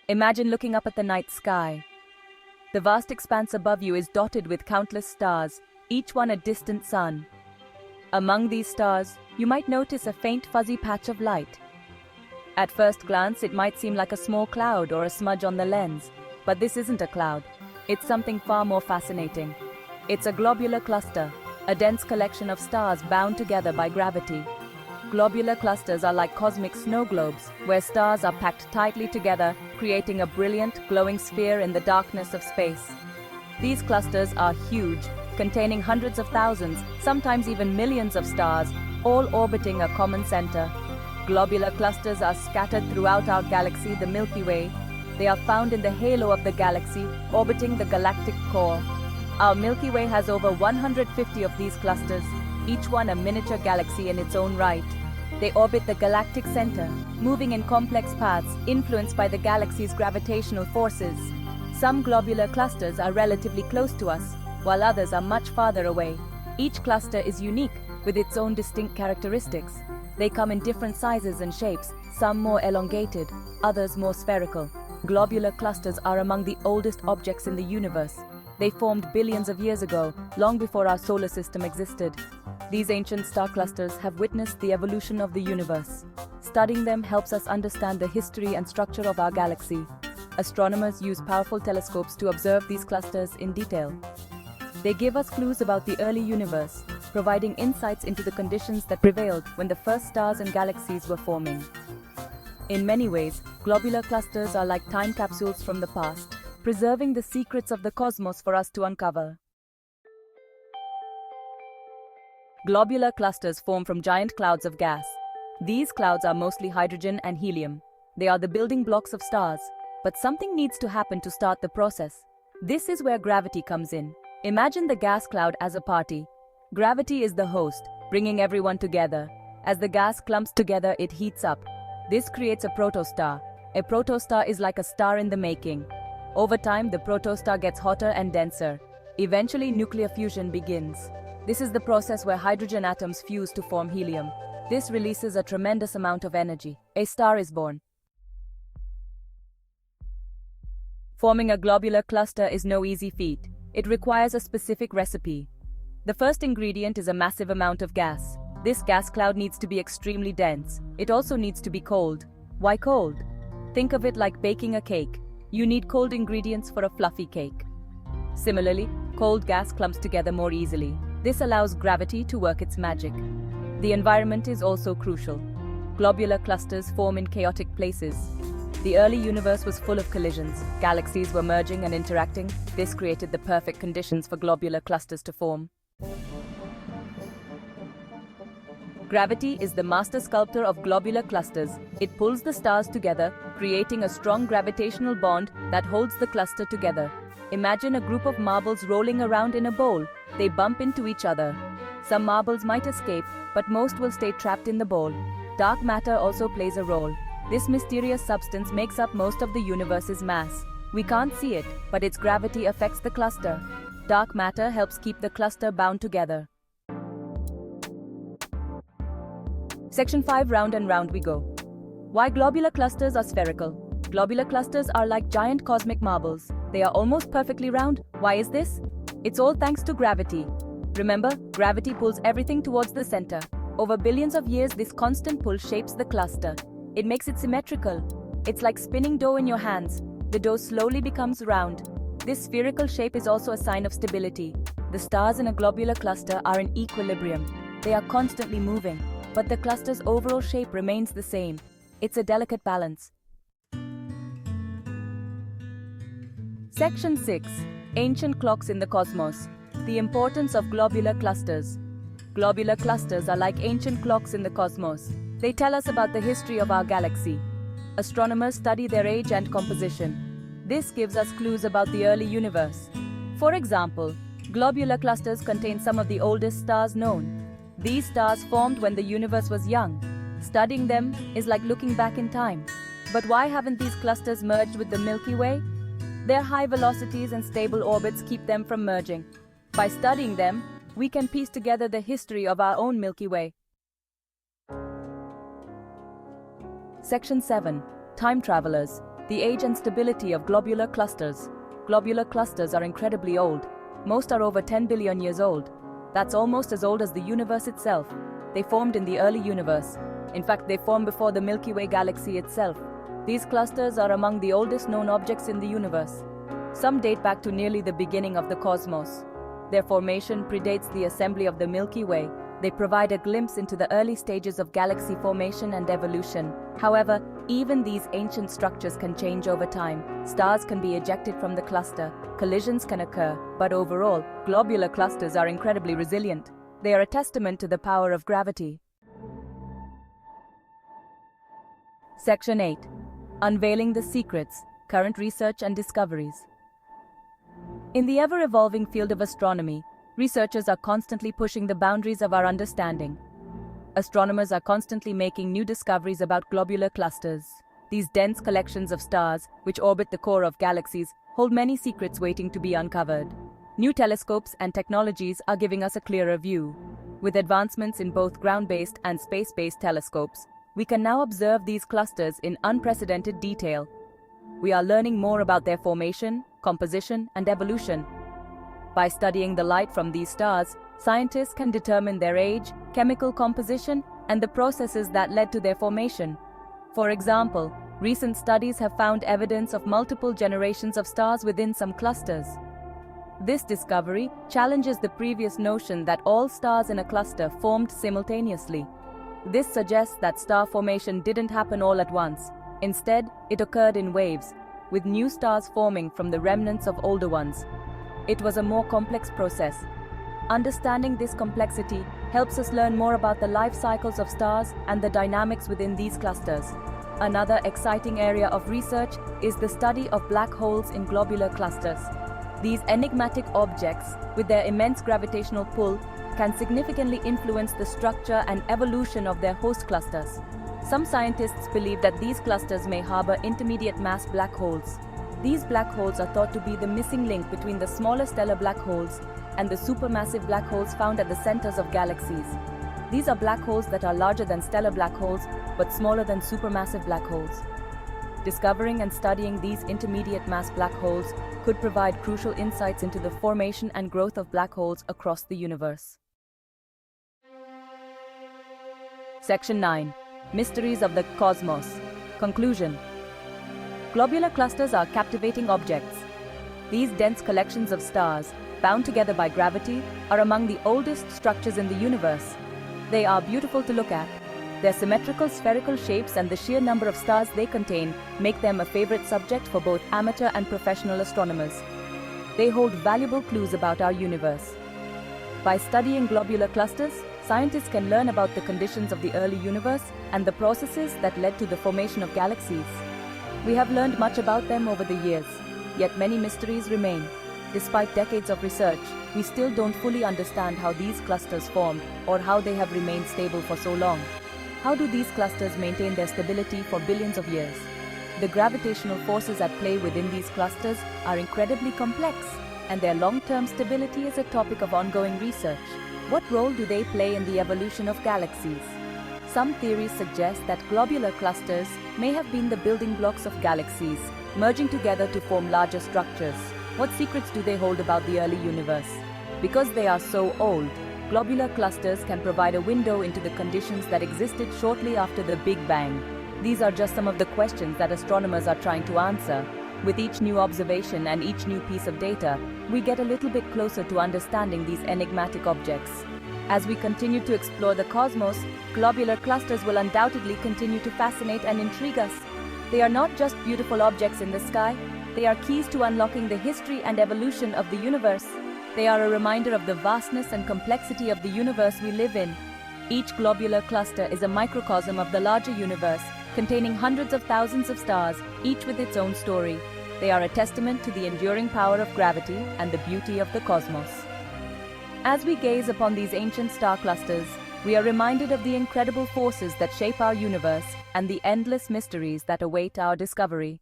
Imagine looking up at the night sky. The vast expanse above you is dotted with countless stars, each one a distant sun. Among these stars, you might notice a faint fuzzy patch of light. At first glance, it might seem like a small cloud or a smudge on the lens, but this isn't a cloud. It's something far more fascinating. It's a globular cluster, a dense collection of stars bound together by gravity. Globular clusters are like cosmic snow globes, where stars are packed tightly together, creating a brilliant, glowing sphere in the darkness of space. These clusters are huge, containing hundreds of thousands, sometimes even millions of stars, all orbiting a common center. Globular clusters are scattered throughout our galaxy, the Milky Way. They are found in the halo of the galaxy, orbiting the galactic core. Our Milky Way has over 150 of these clusters, each one a miniature galaxy in its own right. They orbit the galactic center, moving in complex paths influenced by the galaxy's gravitational forces. Some globular clusters are relatively close to us, while others are much farther away. Each cluster is unique, with its own distinct characteristics. They come in different sizes and shapes, some more elongated, others more spherical. Globular clusters are among the oldest objects in the universe. They formed billions of years ago, long before our solar system existed. These ancient star clusters have witnessed the evolution of the universe. Studying them helps us understand the history and structure of our galaxy. Astronomers use powerful telescopes to observe these clusters in detail. They give us clues about the early universe, providing insights into the conditions that prevailed when the first stars and galaxies were forming. In many ways, globular clusters are like time capsules from the past, preserving the secrets of the cosmos for us to uncover. Globular clusters form from giant clouds of gas. These clouds are mostly hydrogen and helium. They are the building blocks of stars. But something needs to happen to start the process. This is where gravity comes in. Imagine the gas cloud as a party. Gravity is the host, bringing everyone together. As the gas clumps together, it heats up. This creates a protostar. A protostar is like a star in the making. Over time, the protostar gets hotter and denser. Eventually, nuclear fusion begins. This is the process where hydrogen atoms fuse to form helium. This releases a tremendous amount of energy. A star is born. Forming a globular cluster is no easy feat. It requires a specific recipe. The first ingredient is a massive amount of gas. This gas cloud needs to be extremely dense. It also needs to be cold. Why cold? Think of it like baking a cake. You need cold ingredients for a fluffy cake. Similarly, cold gas clumps together more easily. This allows gravity to work its magic. The environment is also crucial. Globular clusters form in chaotic places. The early universe was full of collisions. Galaxies were merging and interacting. This created the perfect conditions for globular clusters to form. Gravity is the master sculptor of globular clusters. It pulls the stars together, creating a strong gravitational bond that holds the cluster together. Imagine a group of marbles rolling around in a bowl. They bump into each other. Some marbles might escape, but most will stay trapped in the bowl. Dark matter also plays a role. This mysterious substance makes up most of the universe's mass. We can't see it, but its gravity affects the cluster. Dark matter helps keep the cluster bound together. Section 5. Round and round we go. Why globular clusters are spherical? Globular clusters are like giant cosmic marbles. They are almost perfectly round. Why is this? It's all thanks to gravity. Remember, gravity pulls everything towards the center. Over billions of years, this constant pull shapes the cluster. It makes it symmetrical. It's like spinning dough in your hands. The dough slowly becomes round. This spherical shape is also a sign of stability. The stars in a globular cluster are in equilibrium. They are constantly moving, but the cluster's overall shape remains the same. It's a delicate balance. Section 6. Ancient clocks in the cosmos. The importance of globular clusters. Globular clusters are like ancient clocks in the cosmos. They tell us about the history of our galaxy. Astronomers study their age and composition. This gives us clues about the early universe. For example, globular clusters contain some of the oldest stars known. These stars formed when the universe was young. Studying them is like looking back in time. But why haven't these clusters merged with the Milky Way? Their high velocities and stable orbits keep them from merging. By studying them, we can piece together the history of our own Milky Way. Section 7. Time travelers. The age and stability of globular clusters. Globular clusters are incredibly old. Most are over 10 billion years old. That's almost as old as the universe itself. They formed in the early universe. In fact, they formed before the Milky Way galaxy itself. These clusters are among the oldest known objects in the universe. Some date back to nearly the beginning of the cosmos. Their formation predates the assembly of the Milky Way. They provide a glimpse into the early stages of galaxy formation and evolution. However, even these ancient structures can change over time. Stars can be ejected from the cluster, collisions can occur, but overall, globular clusters are incredibly resilient. They are a testament to the power of gravity. Section 8. Unveiling the Secrets, Current Research and Discoveries. In the ever-evolving field of astronomy, researchers are constantly pushing the boundaries of our understanding. Astronomers are constantly making new discoveries about globular clusters. These dense collections of stars, which orbit the core of galaxies, hold many secrets waiting to be uncovered. New telescopes and technologies are giving us a clearer view. With advancements in both ground-based and space-based telescopes, we can now observe these clusters in unprecedented detail. We are learning more about their formation, composition, and evolution. By studying the light from these stars, scientists can determine their age, chemical composition, and the processes that led to their formation. For example, recent studies have found evidence of multiple generations of stars within some clusters. This discovery challenges the previous notion that all stars in a cluster formed simultaneously. This suggests that star formation didn't happen all at once. Instead, it occurred in waves, with new stars forming from the remnants of older ones. It was a more complex process. Understanding this complexity helps us learn more about the life cycles of stars and the dynamics within these clusters. Another exciting area of research is the study of black holes in globular clusters. These enigmatic objects, with their immense gravitational pull, can significantly influence the structure and evolution of their host clusters. Some scientists believe that these clusters may harbor intermediate mass black holes. These black holes are thought to be the missing link between the smaller stellar black holes and the supermassive black holes found at the centers of galaxies. These are black holes that are larger than stellar black holes but smaller than supermassive black holes. Discovering and studying these intermediate mass black holes could provide crucial insights into the formation and growth of black holes across the universe. Section 9. Mysteries of the Cosmos. Conclusion. Globular clusters are captivating objects. These dense collections of stars, bound together by gravity, are among the oldest structures in the universe. They are beautiful to look at. Their symmetrical spherical shapes and the sheer number of stars they contain make them a favorite subject for both amateur and professional astronomers. They hold valuable clues about our universe. By studying globular clusters, scientists can learn about the conditions of the early universe and the processes that led to the formation of galaxies. We have learned much about them over the years, yet many mysteries remain. Despite decades of research, we still don't fully understand how these clusters formed or how they have remained stable for so long. How do these clusters maintain their stability for billions of years? The gravitational forces at play within these clusters are incredibly complex, and their long-term stability is a topic of ongoing research. What role do they play in the evolution of galaxies? Some theories suggest that globular clusters may have been the building blocks of galaxies, merging together to form larger structures. What secrets do they hold about the early universe? Because they are so old, globular clusters can provide a window into the conditions that existed shortly after the Big Bang. These are just some of the questions that astronomers are trying to answer. With each new observation and each new piece of data, we get a little bit closer to understanding these enigmatic objects. As we continue to explore the cosmos, globular clusters will undoubtedly continue to fascinate and intrigue us. They are not just beautiful objects in the sky, they are keys to unlocking the history and evolution of the universe. They are a reminder of the vastness and complexity of the universe we live in. Each globular cluster is a microcosm of the larger universe, containing hundreds of thousands of stars, each with its own story. They are a testament to the enduring power of gravity and the beauty of the cosmos. As we gaze upon these ancient star clusters, we are reminded of the incredible forces that shape our universe and the endless mysteries that await our discovery.